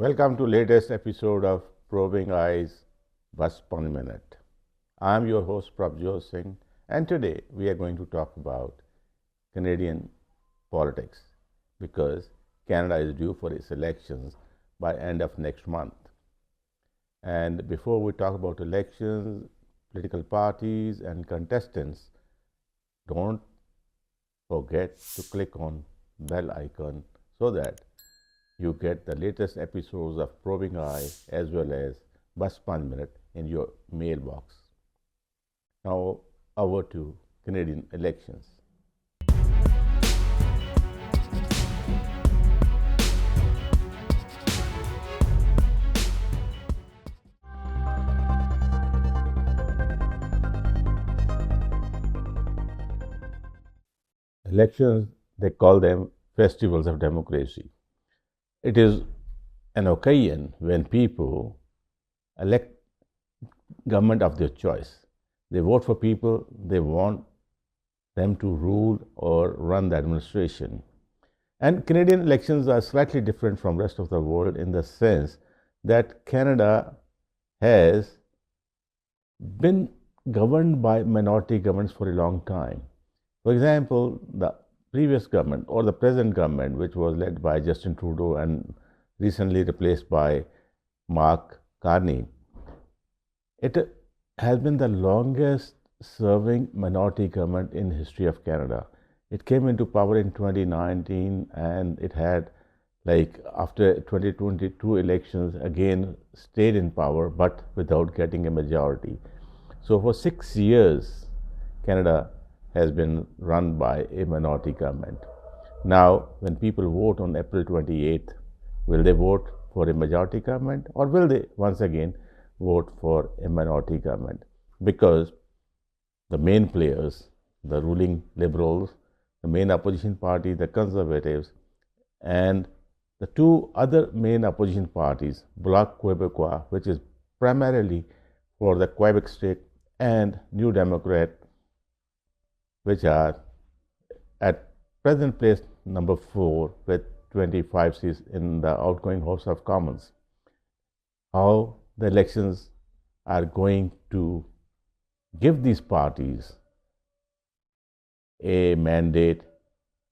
Welcome to latest episode of Probing Eyes Bus per Minute. I am your host Prabhjot Singh, and today we are going to talk about Canadian politics because Canada is due for its elections by end of next month. And before we talk about elections, political parties and contestants, don't forget to click on bell icon so that you get the latest episodes of Probing Eye as well as Bus per Minute in your mailbox. Now, over to Canadian elections. Elections, they call them festivals of democracy. It is an occasion when people elect government of their choice. They vote for people they want them to rule or run the administration. And Canadian elections are slightly different from rest of the world in the sense that Canada has been governed by minority governments for a long time. For example, the previous government or the present government, which was led by Justin Trudeau and recently replaced by Marc Carney, it has been the longest serving minority government in the history of Canada. It came into power in 2019 and it had, after 2022 elections, again stayed in power but without getting a majority. So for 6 years, Canada has been run by a minority government. Now, when people vote on April 28th, will they vote for a majority government or will they once again vote for a minority government? Because the main players, the ruling Liberals, the main opposition party, the Conservatives, and the two other main opposition parties, Bloc Québécois, which is primarily for the Quebec state, and New Democrat, which are at present place number 4 with 25 seats in the outgoing House of Commons. How the elections are going to give these parties a mandate?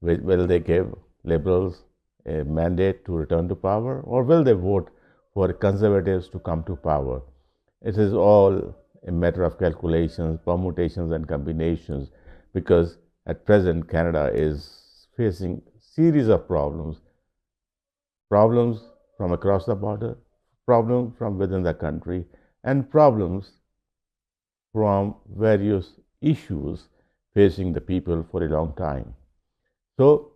Will they give Liberals a mandate to return to power, or will they vote for Conservatives to come to power? It is all a matter of calculations, permutations and combinations, because at present Canada is facing series of problems from across the border, problems from within the country, and problems from various issues facing the people for a long time. So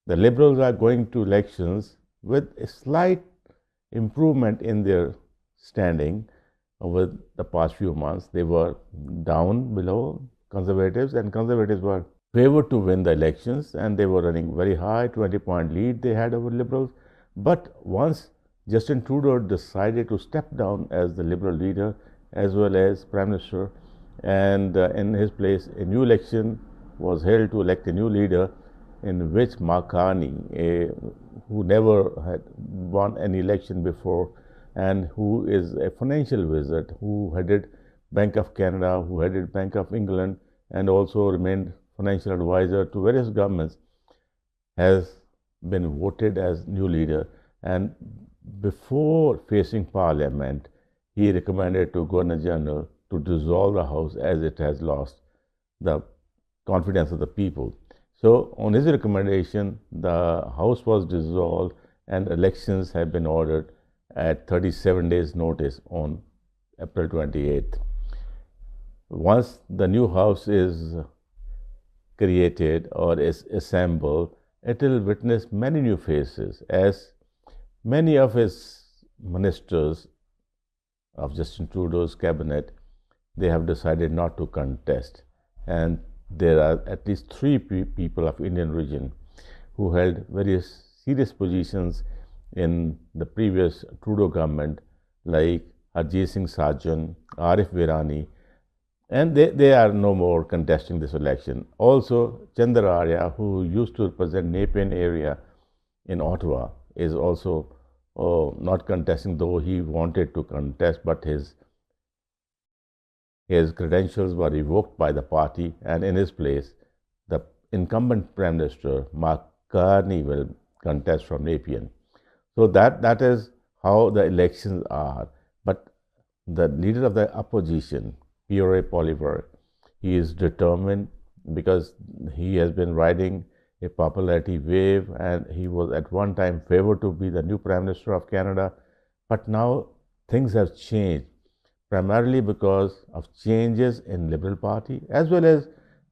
the Liberals are going to elections with a slight improvement in their standing over the past few months. They were down below Conservatives, and Conservatives were favored to win the elections, and they were running very high, 20-point lead they had over Liberals. But once Justin Trudeau decided to step down as the Liberal leader as well as Prime Minister, and in his place a new election was held to elect a new leader, in which Marc Carney, who never had won any election before and who is a financial wizard, who headed Bank of Canada, who headed Bank of England, and also remained financial advisor to various governments, has been voted as new leader. And before facing Parliament, he recommended to Governor General to dissolve the House as it has lost the confidence of the people. So on his recommendation, the House was dissolved and elections have been ordered at 37 days notice on April 28th. Once the new House is created or is assembled, it will witness many new faces, as many of his ministers of Justin Trudeau's cabinet, they have decided not to contest. And there are at least 3 people of Indian origin who held various serious positions in the previous Trudeau government, like Harjit Singh Sajan, Arif Virani, and they are no more contesting this election. Also, Chandra Arya, who used to represent Nepean area in Ottawa, is also not contesting, though he wanted to contest, but his credentials were revoked by the party, and in his place, the incumbent Prime Minister, Marc Carney, will contest from Nepean. So that is how the elections are. But the leader of the opposition, Pierre Poilievre, he is determined because he has been riding a popularity wave and he was at one time favored to be the new Prime Minister of Canada. But now things have changed, primarily because of changes in Liberal Party as well as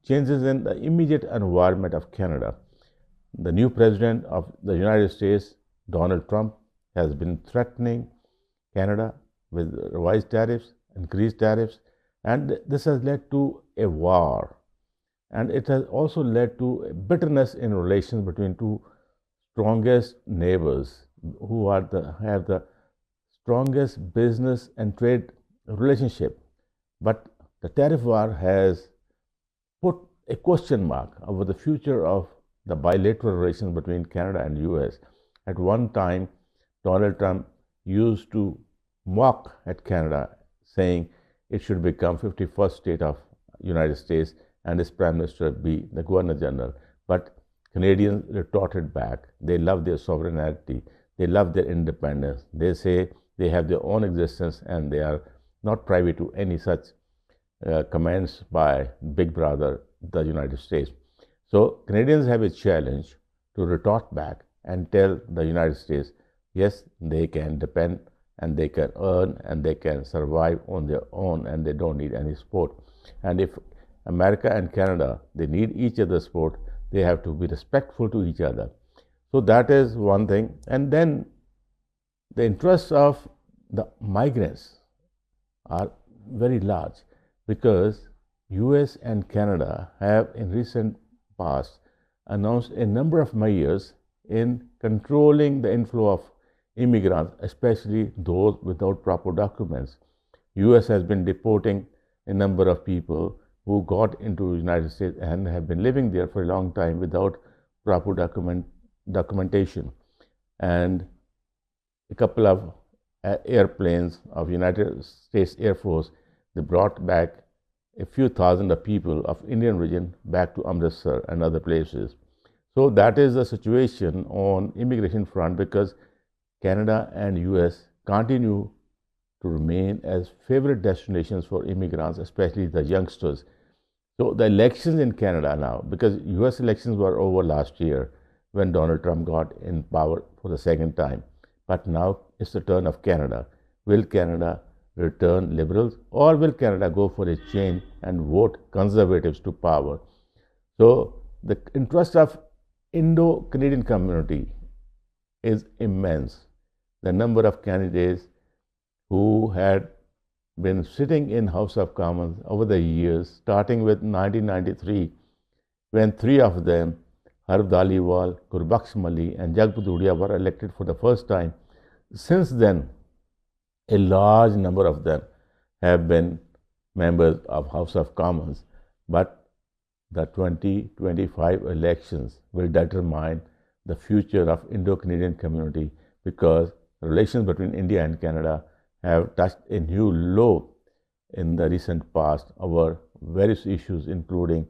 changes in the immediate environment of Canada. The new President of the United States, Donald Trump, has been threatening Canada with revised tariffs, increased tariffs, and this has led to a war. And it has also led to a bitterness in relations between two strongest neighbors who have the strongest business and trade relationship. But the tariff war has put a question mark over the future of the bilateral relations between Canada and US. At one time, Donald Trump used to mock at Canada, saying it should become 51st state of United States and its Prime Minister be the Governor General. But Canadians retorted back. They love their sovereignty. They love their independence. They say they have their own existence and they are not privy to any such commands by Big Brother, the United States. So Canadians have a challenge to retort back and tell the United States, yes, they can depend and they can earn and they can survive on their own and they don't need any support. And if America and Canada, they need each other's support, they have to be respectful to each other. So that is one thing. And then the interests of the migrants are very large because US and Canada have in recent past announced a number of measures in controlling the inflow of immigrants, especially those without proper documents. US has been deporting a number of people who got into the United States and have been living there for a long time without proper documentation. And a couple of airplanes of United States Air Force, they brought back a few thousand of people of Indian origin back to Amritsar and other places. So that is the situation on immigration front because Canada and US continue to remain as favorite destinations for immigrants, especially the youngsters. So the elections in Canada now, because US elections were over last year when Donald Trump got in power for the second time. But now it's the turn of Canada. Will Canada return liberals or will Canada go for a change and vote conservatives to power? So the interest of Indo-Canadian community is immense. The number of candidates who had been sitting in House of Commons over the years, starting with 1993, when three of them, Harv Dhaliwal, Gurbaksh Malli, and Jagpat Dhudia, were elected for the first time. Since then, a large number of them have been members of House of Commons, but the 2025 elections will determine the future of Indo-Canadian community because relations between India and Canada have touched a new low in the recent past over various issues, including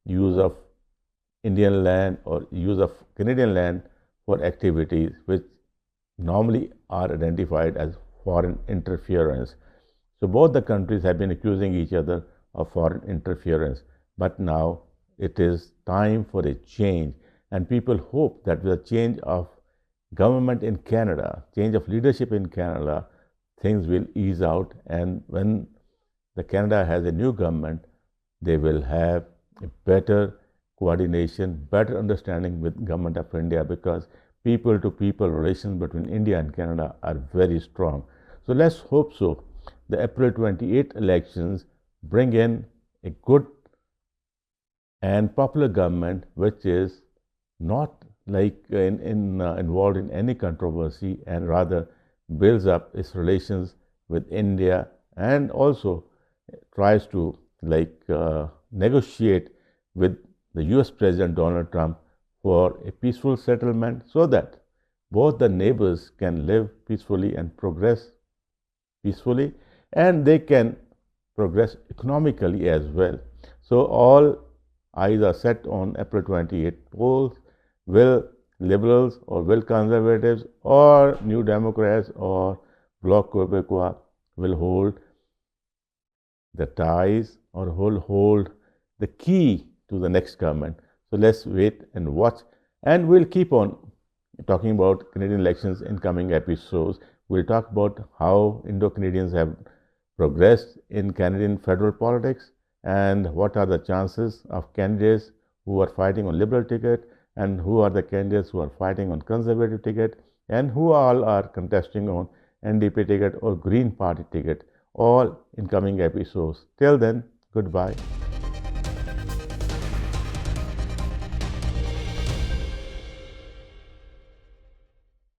use of Indian land or use of Canadian land for activities which normally are identified as foreign interference. So both the countries have been accusing each other of foreign interference, but now it is time for a change, and people hope that with the change of government in Canada, change of leadership in Canada, things will ease out, and when the Canada has a new government, they will have a better coordination, better understanding with government of India because people to people relations between India and Canada are very strong. So let's hope so. The April 28 elections bring in a good and popular government which is not involved in any controversy and rather builds up its relations with India and also tries to negotiate with the US President Donald Trump for a peaceful settlement so that both the neighbors can live peacefully and progress peacefully, and they can progress economically as well. So all eyes are set on April 28 polls. Will liberals or will conservatives or New Democrats or Bloc Québécois will hold the ties or hold the key to the next government? So let's wait and watch, and we'll keep on talking about Canadian elections in coming episodes. We'll talk about how Indo-Canadians have progressed in Canadian federal politics and what are the chances of candidates who are fighting on Liberal ticket and who are the candidates who are fighting on Conservative ticket and who all are contesting on NDP ticket or Green Party ticket, all in coming episodes. Till then, goodbye.